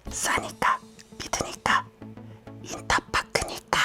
싸니까 믿으니까 인터파크니까.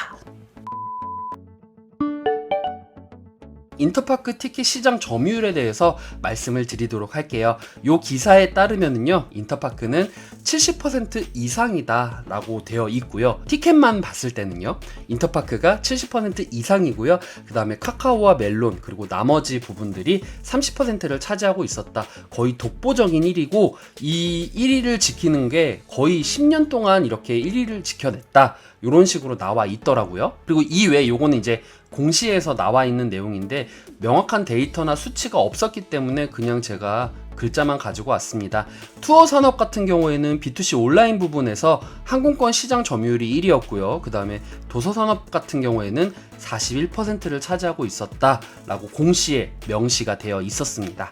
인터파크 티켓 시장 점유율에 대해서 말씀을 드리도록 할게요. 요 기사에 따르면은요, 인터파크는 70% 이상이다 라고 되어 있고요. 티켓만 봤을 때는요, 인터파크가 70% 이상이고요. 그 다음에 카카오와 멜론 그리고 나머지 부분들이 30%를 차지하고 있었다. 거의 독보적인 1위고, 이 1위를 지키는 게 거의 10년 동안 이렇게 1위를 지켜냈다, 이런 식으로 나와 있더라고요. 그리고 이외에 요거는 이제 공시에서 나와 있는 내용인데 명확한 데이터나 수치가 없었기 때문에 그냥 제가 글자만 가지고 왔습니다. 투어 산업 같은 경우에는 B2C 온라인 부분에서 항공권 시장 점유율이 1위였고요. 그 다음에 도서 산업 같은 경우에는 41%를 차지하고 있었다라고 공시에 명시가 되어 있었습니다.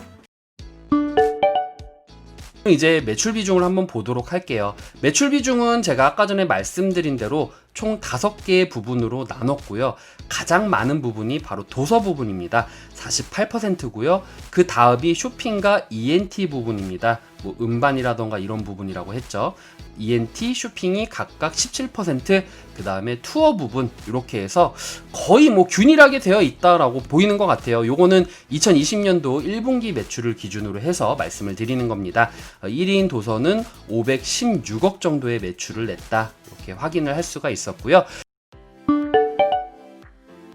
이제 매출 비중을 한번 보도록 할게요. 매출 비중은 제가 아까 전에 말씀드린 대로 총 5개의 부분으로 나눴고요. 가장 많은 부분이 바로 도서 부분입니다. 48%고요. 그 다음이 쇼핑과 ENT 부분입니다. 뭐 음반이라던가 이런 부분이라고 했죠. ENT, 쇼핑이 각각 17%, 그 다음에 투어 부분, 이렇게 해서 거의 뭐 균일하게 되어 있다라고 보이는 것 같아요. 요거는 2020년도 1분기 매출을 기준으로 해서 말씀을 드리는 겁니다. 1인 도서는 516억 정도의 매출을 냈다, 이렇게 확인을 할 수가 있었고요.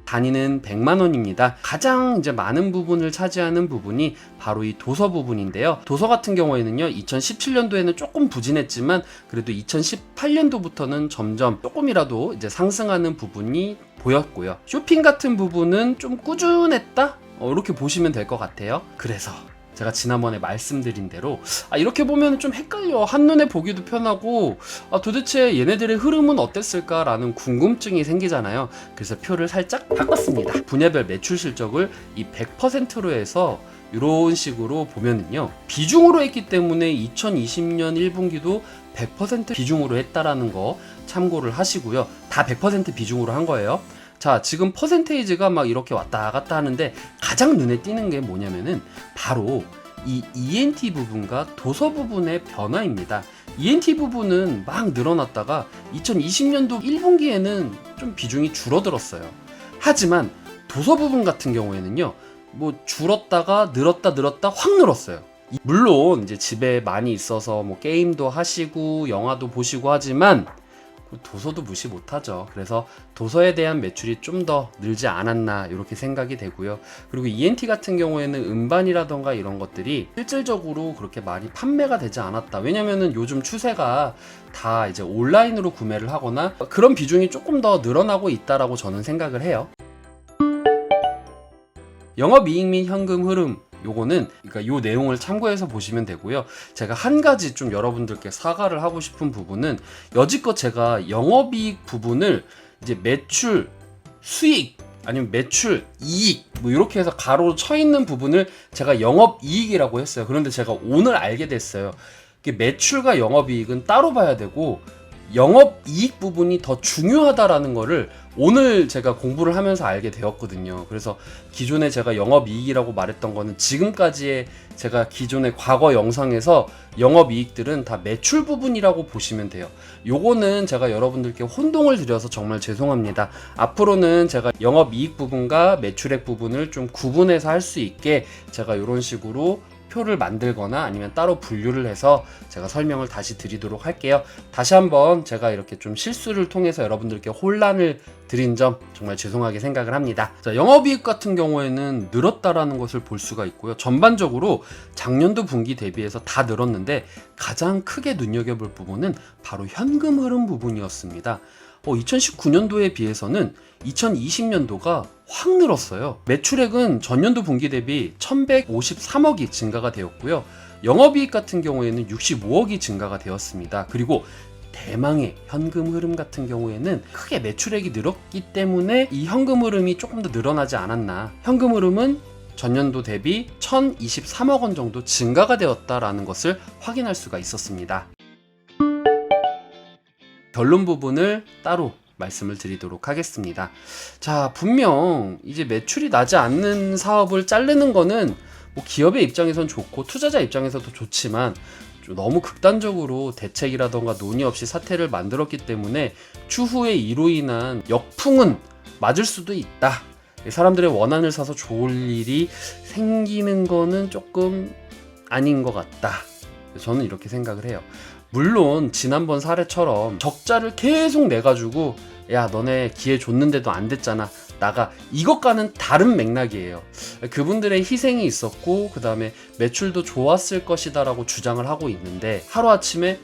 단위는 100만원입니다. 가장 이제 많은 부분을 차지하는 부분이 바로 이 도서 부분인데요. 도서 같은 경우에는요, 2017년도에는 조금 부진했지만 그래도 2018년도부터는 점점 조금이라도 이제 상승하는 부분이 보였고요. 쇼핑 같은 부분은 좀 꾸준했다? 이렇게 보시면 될 것 같아요. 그래서 제가 지난번에 말씀드린 대로 이렇게 보면 좀 헷갈려. 한눈에 보기도 편하고 도대체 얘네들의 흐름은 어땠을까라는 궁금증이 생기잖아요. 그래서 표를 살짝 바꿨습니다. 분야별 매출 실적을 이 100%로 해서 이런 식으로 보면은요, 비중으로 했기 때문에 2020년 1분기도 100% 비중으로 했다라는 거 참고를 하시고요. 다 100% 비중으로 한 거예요. 자, 지금 퍼센테이지가 막 이렇게 왔다 갔다 하는데 가장 눈에 띄는 게 뭐냐면은 바로 이 ENT 부분과 도서 부분의 변화입니다. ENT 부분은 막 늘어났다가 2020년도 1분기에는 좀 비중이 줄어들었어요. 하지만 도서 부분 같은 경우에는요, 뭐 줄었다가 늘었다 확 늘었어요. 물론 이제 집에 많이 있어서 뭐 게임도 하시고 영화도 보시고 하지만 도서도 무시 못하죠. 그래서 도서에 대한 매출이 좀 더 늘지 않았나 이렇게 생각이 되고요. 그리고 ENT 같은 경우에는 음반이라던가 이런 것들이 실질적으로 그렇게 많이 판매가 되지 않았다. 왜냐면은 요즘 추세가 다 이제 온라인으로 구매를 하거나 그런 비중이 조금 더 늘어나고 있다라고 저는 생각을 해요. 영업이익 및 현금 흐름, 요거는 그러니까 요 내용을 참고해서 보시면 되고요. 제가 한 가지 좀 여러분들께 사과를 하고 싶은 부분은, 여지껏 제가 영업이익 부분을 이제 매출, 수익, 아니면 매출, 이익 뭐 이렇게 해서 가로로 쳐 있는 부분을 제가 영업이익이라고 했어요. 그런데 제가 오늘 알게 됐어요. 매출과 영업이익은 따로 봐야 되고 영업이익 부분이 더 중요하다라는 거를 오늘 제가 공부를 하면서 알게 되었거든요. 그래서 기존에 제가 영업이익이라고 말했던 거는 지금까지의 제가 기존의 과거 영상에서 영업이익들은 다 매출 부분이라고 보시면 돼요. 요거는 제가 여러분들께 혼동을 드려서 정말 죄송합니다. 앞으로는 제가 영업이익 부분과 매출액 부분을 좀 구분해서 할 수 있게 제가 이런 식으로 표를 만들거나 아니면 따로 분류를 해서 제가 설명을 다시 드리도록 할게요. 다시 한번 제가 이렇게 좀 실수를 통해서 여러분들께 혼란을 드린 점 정말 죄송하게 생각을 합니다. 자, 영업이익 같은 경우에는 늘었다라는 것을 볼 수가 있고요. 전반적으로 작년도 분기 대비해서 다 늘었는데 가장 크게 눈여겨볼 부분은 바로 현금 흐름 부분이었습니다. 2019년도에 비해서는 2020년도가 확 늘었어요. 매출액은 전년도 분기 대비 1153억이 증가가 되었고요. 영업이익 같은 경우에는 65억이 증가가 되었습니다. 그리고 대망의 현금 흐름 같은 경우에는 크게 매출액이 늘었기 때문에 이 현금 흐름이 조금 더 늘어나지 않았나. 현금 흐름은 전년도 대비 1023억 원 정도 증가가 되었다라는 것을 확인할 수가 있었습니다. 결론 부분을 따로 말씀을 드리도록 하겠습니다. 자, 분명 이제 매출이 나지 않는 사업을 자르는 거는 뭐 기업의 입장에선 좋고 투자자 입장에서도 좋지만 좀 너무 극단적으로 대책이라던가 논의 없이 사태를 만들었기 때문에 추후에 이로 인한 역풍은 맞을 수도 있다. 사람들의 원한을 사서 좋을 일이 생기는 거는 조금 아닌 것 같다. 저는 이렇게 생각을 해요. 물론 지난번 사례처럼 적자를 계속 내가지고 야 너네 기회 줬는데도 안 됐잖아 나가, 이것과는 다른 맥락이에요. 그분들의 희생이 있었고 그 다음에 매출도 좋았을 것이다 라고 주장을 하고 있는데 하루아침에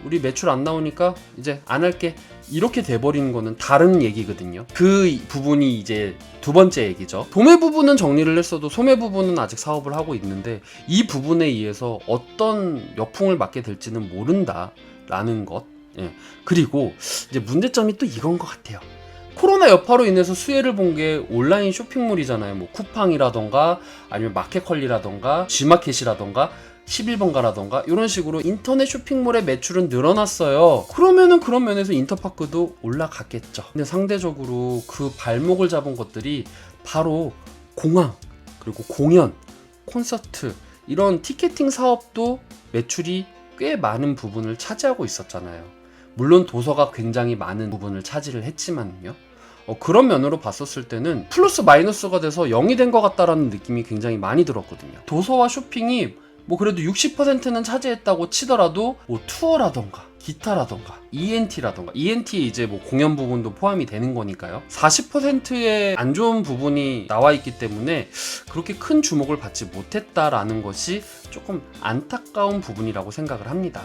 우리 매출 안 나오니까 이제 안 할게 이렇게 돼버리는 거는 다른 얘기거든요. 그 부분이 이제 두 번째 얘기죠. 도매 부분은 정리를 했어도 소매 부분은 아직 사업을 하고 있는데 이 부분에 의해서 어떤 역풍을 맞게 될지는 모른다라는 것. 그리고 이제 문제점이 또 이건 것 같아요. 코로나 여파로 인해서 수혜를 본 게 온라인 쇼핑몰이잖아요. 뭐 쿠팡이라던가 아니면 마켓컬리라던가 G마켓이라던가 11번가라던가 이런 식으로 인터넷 쇼핑몰의 매출은 늘어났어요. 그러면은 그런 면에서 인터파크도 올라갔겠죠. 근데 상대적으로 그 발목을 잡은 것들이 바로 공항, 그리고 공연, 콘서트 이런 티켓팅 사업도 매출이 꽤 많은 부분을 차지하고 있었잖아요. 물론 도서가 굉장히 많은 부분을 차지를 했지만요. 그런 면으로 봤었을 때는 플러스 마이너스가 돼서 0이 된 것 같다라는 느낌이 굉장히 많이 들었거든요. 도서와 쇼핑이 뭐 그래도 60%는 차지했다고 치더라도 뭐 투어라던가 기타라던가 ENT라던가 ENT에 이제 뭐 공연 부분도 포함이 되는 거니까요. 40%의 안 좋은 부분이 나와 있기 때문에 그렇게 큰 주목을 받지 못했다라는 것이 조금 안타까운 부분이라고 생각을 합니다.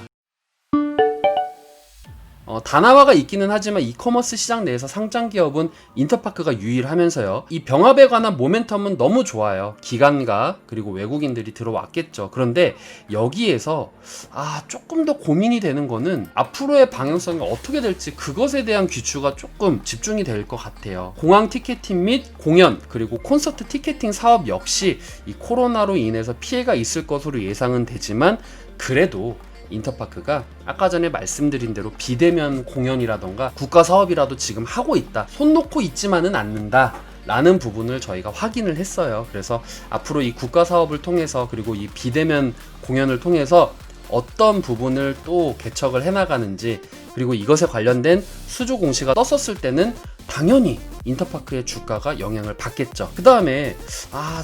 다나와가 있기는 하지만 이커머스 시장 내에서 상장 기업은 인터파크가 유일하면서요. 이 병합에 관한 모멘텀은 너무 좋아요. 기관과 그리고 외국인들이 들어왔겠죠. 그런데 여기에서 조금 더 고민이 되는 거는 앞으로의 방향성이 어떻게 될지 그것에 대한 귀추가 조금 집중이 될 것 같아요. 공항 티켓팅 및 공연 그리고 콘서트 티켓팅 사업 역시 이 코로나로 인해서 피해가 있을 것으로 예상은 되지만 그래도 인터파크가 아까 전에 말씀드린 대로 비대면 공연이라던가 국가 사업이라도 지금 하고 있다, 손 놓고 있지만은 않는다 라는 부분을 저희가 확인을 했어요. 그래서 앞으로 이 국가 사업을 통해서 그리고 이 비대면 공연을 통해서 어떤 부분을 또 개척을 해나가는지, 그리고 이것에 관련된 수주 공시가 떴었을 때는 당연히 인터파크의 주가가 영향을 받겠죠. 그 다음에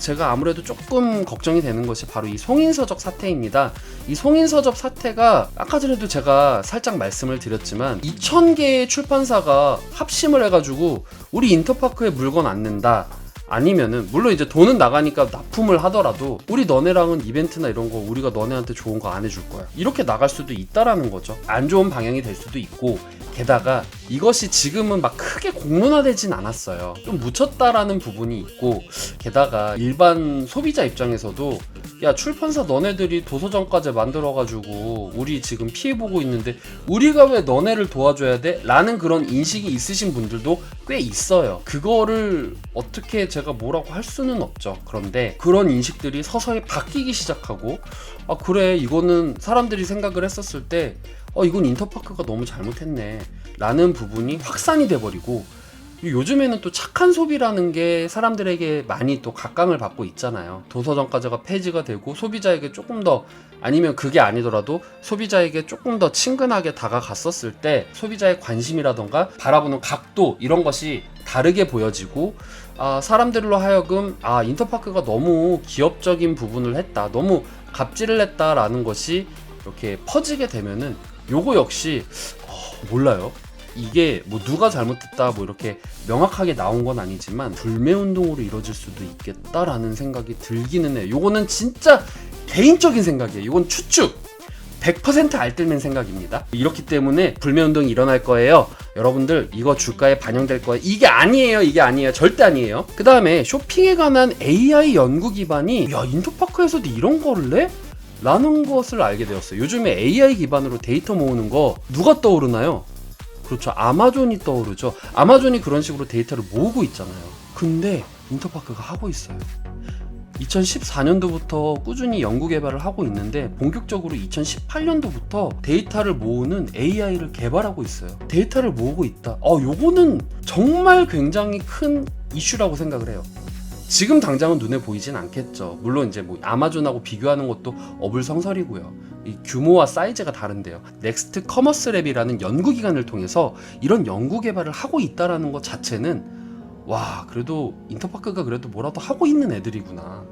제가 아무래도 조금 걱정이 되는 것이 바로 이 송인서적 사태입니다. 이 송인서적 사태가 아까 전에도 제가 살짝 말씀을 드렸지만 2000개의 출판사가 합심을 해가지고 우리 인터파크에 물건 안 낸다, 아니면은 물론 이제 돈은 나가니까 납품을 하더라도 우리 너네랑은 이벤트나 이런 거 우리가 너네한테 좋은 거 안 해줄 거야, 이렇게 나갈 수도 있다라는 거죠. 안 좋은 방향이 될 수도 있고, 게다가 이것이 지금은 막 크게 공론화되진 않았어요. 좀 묻혔다라는 부분이 있고, 게다가 일반 소비자 입장에서도 야 출판사 너네들이 도서정가제 만들어가지고 우리 지금 피해보고 있는데 우리가 왜 너네를 도와줘야 돼? 라는 그런 인식이 있으신 분들도 꽤 있어요. 그거를 어떻게 제가 뭐라고 할 수는 없죠. 그런데 그런 인식들이 서서히 바뀌기 시작하고 그래 이거는 사람들이 생각을 했었을 때 이건 인터파크가 너무 잘못했네 라는 부분이 확산이 돼버리고, 요즘에는 또 착한 소비라는 게 사람들에게 많이 또 각광을 받고 있잖아요. 도서정가제가 폐지가 되고 소비자에게 조금 더, 아니면 그게 아니더라도 소비자에게 조금 더 친근하게 다가갔었을 때 소비자의 관심이라던가 바라보는 각도 이런 것이 다르게 보여지고, 사람들로 하여금 인터파크가 너무 기업적인 부분을 했다, 너무 갑질을 했다라는 것이 이렇게 퍼지게 되면은 요거 역시 몰라요. 이게 뭐 누가 잘못했다 뭐 이렇게 명확하게 나온 건 아니지만 불매운동으로 이루어질 수도 있겠다라는 생각이 들기는 해요. 요거는 진짜 개인적인 생각이에요. 이건 추측 100% 알뜰맨 생각입니다. 이렇기 때문에 불매운동이 일어날 거예요. 여러분들 이거 주가에 반영될 거예요. 이게 아니에요. 절대 아니에요. 그 다음에 쇼핑에 관한 AI 연구 기반이 인터파크에서도 이런 거를 내? 라는 것을 알게 되었어요. 요즘에 AI 기반으로 데이터 모으는 거 누가 떠오르나요? 그렇죠. 아마존이 떠오르죠. 아마존이 그런 식으로 데이터를 모으고 있잖아요. 근데 인터파크가 하고 있어요. 2014년도부터 꾸준히 연구 개발을 하고 있는데 본격적으로 2018년도부터 데이터를 모으는 AI를 개발하고 있어요. 데이터를 모으고 있다. 요거는 정말 굉장히 큰 이슈라고 생각을 해요. 지금 당장은 눈에 보이진 않겠죠. 물론 이제 뭐 아마존하고 비교하는 것도 어불성설이고요. 이 규모와 사이즈가 다른데요. 넥스트 커머스 랩이라는 연구기관을 통해서 이런 연구 개발을 하고 있다라는 것 자체는 와, 그래도 인터파크가 그래도 뭐라도 하고 있는 애들이구나.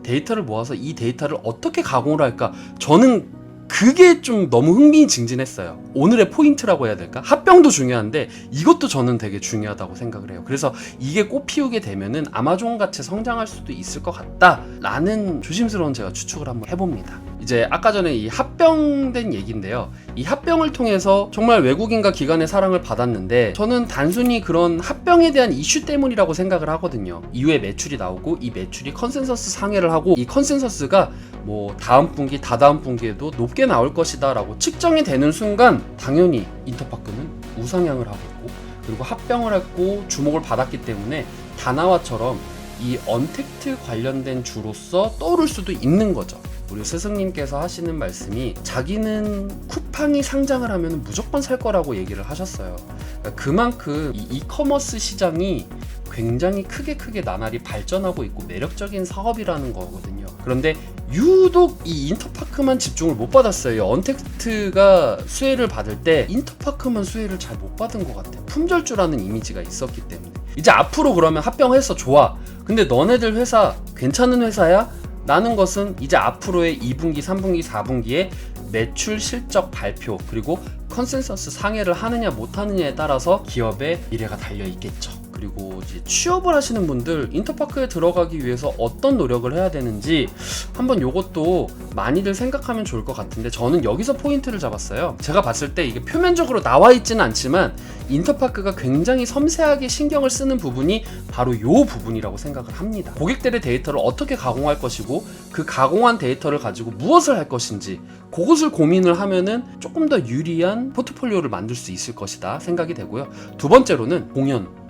데이터를 모아서 이 데이터를 어떻게 가공을 할까? 저는 그게 좀 너무 흥미진진했어요. 오늘의 포인트라고 해야 될까? 합병도 중요한데 이것도 저는 되게 중요하다고 생각을 해요. 그래서 이게 꽃 피우게 되면은 아마존같이 성장할 수도 있을 것 같다라는 조심스러운 제가 추측을 한번 해봅니다. 이제 아까 전에 이 합병된 얘기인데요. 이 합병을 통해서 정말 외국인과 기관의 사랑을 받았는데 저는 단순히 그런 합병에 대한 이슈 때문이라고 생각을 하거든요. 이후에 매출이 나오고 이 매출이 컨센서스 상회를 하고 이 컨센서스가 뭐 다음 분기, 다다음 분기에도 높게 나올 것이다 라고 측정이 되는 순간 당연히 인터파크는 우상향을 하고 있고, 그리고 합병을 했고 주목을 받았기 때문에 다나와처럼 이 언택트 관련된 주로서 떠오를 수도 있는 거죠. 우리 스승님께서 하시는 말씀이 자기는 쿠팡이 상장을 하면 무조건 살 거라고 얘기를 하셨어요. 그러니까 그만큼 이 이커머스 시장이 굉장히 크게 나날이 발전하고 있고 매력적인 사업이라는 거거든요. 그런데 유독 이 인터파크만 집중을 못 받았어요. 언택트가 수혜를 받을 때 인터파크만 수혜를 잘 못 받은 것 같아요. 품절주라는 이미지가 있었기 때문에. 이제 앞으로 그러면 합병해서 좋아. 근데 너네들 회사 괜찮은 회사야? 라는 것은 이제 앞으로의 2분기, 3분기, 4분기에 매출 실적 발표, 그리고 컨센서스 상회를 하느냐 못하느냐에 따라서 기업의 미래가 달려있겠죠. 그리고 이제 취업을 하시는 분들 인터파크에 들어가기 위해서 어떤 노력을 해야 되는지 한번 요것도 많이들 생각하면 좋을 것 같은데, 저는 여기서 포인트를 잡았어요. 제가 봤을 때 이게 표면적으로 나와 있지는 않지만 인터파크가 굉장히 섬세하게 신경을 쓰는 부분이 바로 요 부분이라고 생각을 합니다. 고객들의 데이터를 어떻게 가공할 것이고 그 가공한 데이터를 가지고 무엇을 할 것인지 그것을 고민을 하면은 조금 더 유리한 포트폴리오를 만들 수 있을 것이다 생각이 되고요. 두 번째로는 공연,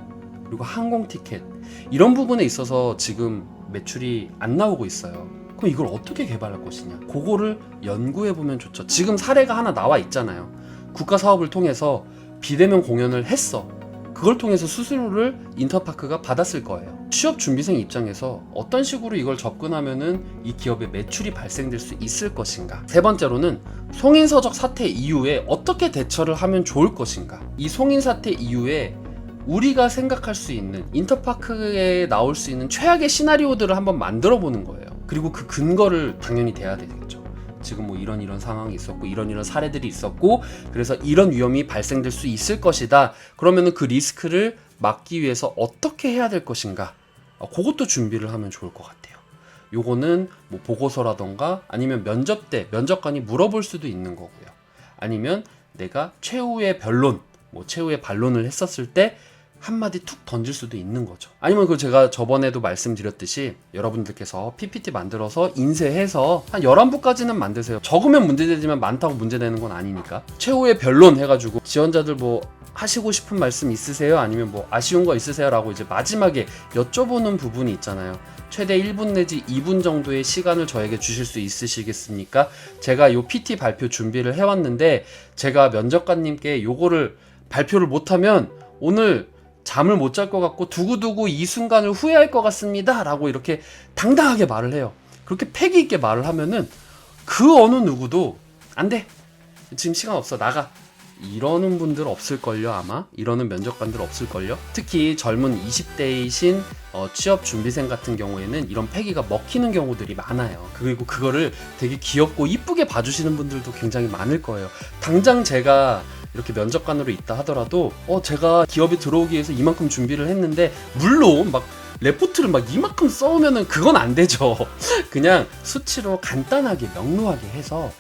그리고 항공 티켓, 이런 부분에 있어서 지금 매출이 안 나오고 있어요. 그럼 이걸 어떻게 개발할 것이냐, 그거를 연구해보면 좋죠. 지금 사례가 하나 나와 있잖아요. 국가 사업을 통해서 비대면 공연을 했어. 그걸 통해서 수수료를 인터파크가 받았을 거예요. 취업 준비생 입장에서 어떤 식으로 이걸 접근하면은 이 기업의 매출이 발생될 수 있을 것인가. 세 번째로는 송인서적 사태 이후에 어떻게 대처를 하면 좋을 것인가. 이 송인 사태 이후에 우리가 생각할 수 있는, 인터파크에 나올 수 있는 최악의 시나리오들을 한번 만들어 보는 거예요. 그리고 그 근거를 당연히 대야 되겠죠. 지금 뭐 이런 상황이 있었고 이런 사례들이 있었고 그래서 이런 위험이 발생될 수 있을 것이다. 그러면은 그 리스크를 막기 위해서 어떻게 해야 될 것인가, 그것도 준비를 하면 좋을 것 같아요. 요거는 뭐 보고서라던가 아니면 면접 때 면접관이 물어볼 수도 있는 거고요. 아니면 내가 최후의 변론, 뭐 최후의 반론을 했었을 때 한마디 툭 던질 수도 있는 거죠. 아니면 그 제가 저번에도 말씀드렸듯이 여러분들께서 PPT 만들어서 인쇄해서 한 11부까지는 만드세요. 적으면 문제되지만 많다고 문제되는 건 아니니까. 최후의 변론 해가지고 지원자들 뭐 하시고 싶은 말씀 있으세요? 아니면 뭐 아쉬운 거 있으세요? 라고 이제 마지막에 여쭤보는 부분이 있잖아요. 최대 1분 내지 2분 정도의 시간을 저에게 주실 수 있으시겠습니까? 제가 요 PT 발표 준비를 해왔는데 제가 면접관님께 요거를 발표를 못하면 오늘 잠을 못 잘 것 같고 두고두고 이 순간을 후회할 것 같습니다 라고 이렇게 당당하게 말을 해요. 그렇게 패기 있게 말을 하면은 그 어느 누구도 안 돼, 지금 시간 없어, 나가, 이러는 분들 없을걸요. 아마 이러는 면접관들 없을걸요. 특히 젊은 20대이신 취업 준비생 같은 경우에는 이런 패기가 먹히는 경우들이 많아요. 그리고 그거를 되게 귀엽고 이쁘게 봐주시는 분들도 굉장히 많을 거예요. 당장 제가 이렇게 면접관으로 있다 하더라도 제가 기업에 들어오기 위해서 이만큼 준비를 했는데, 물론 막 레포트를 막 이만큼 써오면은 그건 안 되죠. 그냥 수치로 간단하게 명료하게 해서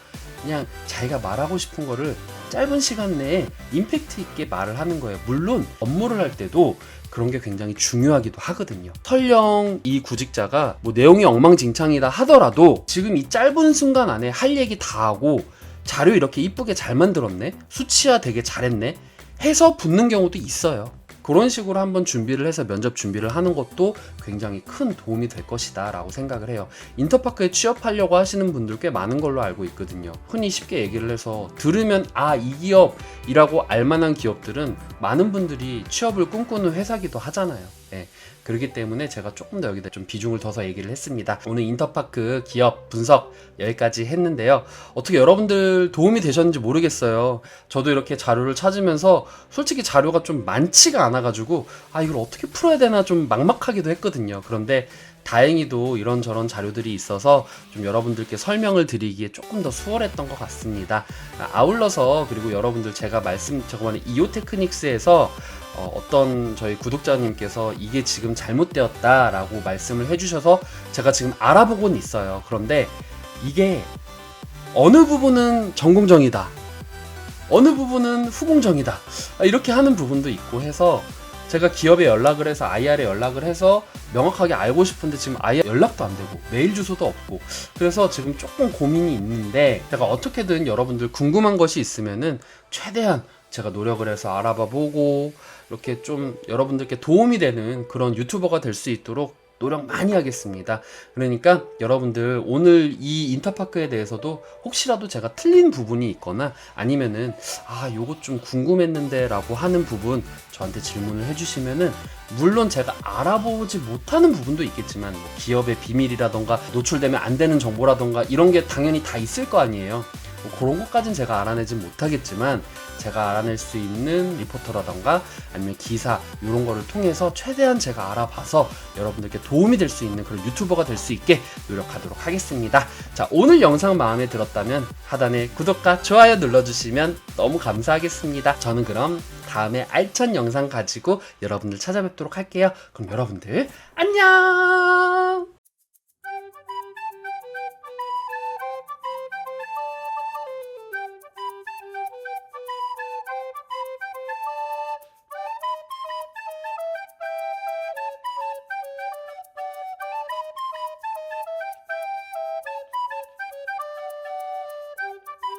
그냥 자기가 말하고 싶은 거를 짧은 시간 내에 임팩트 있게 말을 하는 거예요. 물론 업무를 할 때도 그런 게 굉장히 중요하기도 하거든요. 설령 이 구직자가 뭐 내용이 엉망진창이다 하더라도 지금 이 짧은 순간 안에 할 얘기 다 하고 자료 이렇게 이쁘게 잘 만들었네, 수치화 되게 잘했네 해서 붙는 경우도 있어요. 그런 식으로 한번 준비를 해서 면접 준비를 하는 것도 굉장히 큰 도움이 될 것이다 라고 생각을 해요. 인터파크에 취업하려고 하시는 분들 꽤 많은 걸로 알고 있거든요. 흔히 쉽게 얘기를 해서 들으면 이 기업이라고 알만한 기업들은 많은 분들이 취업을 꿈꾸는 회사기도 하잖아요. 예. 그렇기 때문에 제가 조금 더 여기다 좀 비중을 둬서 얘기를 했습니다. 오늘 인터파크 기업 분석 여기까지 했는데요. 어떻게 여러분들 도움이 되셨는지 모르겠어요. 저도 이렇게 자료를 찾으면서 솔직히 자료가 좀 많지가 않아가지고 이걸 어떻게 풀어야 되나 좀 막막하기도 했거든요. 그런데 다행히도 이런저런 자료들이 있어서 좀 여러분들께 설명을 드리기에 조금 더 수월했던 것 같습니다. 아울러서 그리고 여러분들 제가 저번에 이오테크닉스에서 어떤 저희 구독자님께서 이게 지금 잘못되었다라고 말씀을 해주셔서 제가 지금 알아보고는 있어요. 그런데 이게 어느 부분은 전공정이다, 어느 부분은 후공정이다, 이렇게 하는 부분도 있고 해서 제가 기업에 연락을 해서 IR에 연락을 해서 명확하게 알고 싶은데 지금 아예 연락도 안 되고 메일 주소도 없고 그래서 지금 조금 고민이 있는데 제가 어떻게든 여러분들 궁금한 것이 있으면은 최대한 제가 노력을 해서 알아봐 보고 이렇게 좀 여러분들께 도움이 되는 그런 유튜버가 될 수 있도록 노력 많이 하겠습니다. 그러니까 여러분들 오늘 이 인터파크에 대해서도 혹시라도 제가 틀린 부분이 있거나 아니면은 요거 좀 궁금했는데 라고 하는 부분 저한테 질문을 해주시면은 물론 제가 알아보지 못하는 부분도 있겠지만 기업의 비밀이라던가 노출되면 안 되는 정보라던가 이런 게 당연히 다 있을 거 아니에요. 그런 것까진 제가 알아내진 못하겠지만 제가 알아낼 수 있는 리포터라던가 아니면 기사 이런 거를 통해서 최대한 제가 알아봐서 여러분들께 도움이 될 수 있는 그런 유튜버가 될 수 있게 노력하도록 하겠습니다. 자, 오늘 영상 마음에 들었다면 하단에 구독과 좋아요 눌러주시면 너무 감사하겠습니다. 저는 그럼 다음에 알찬 영상 가지고 여러분들 찾아뵙도록 할게요. 그럼 여러분들 안녕.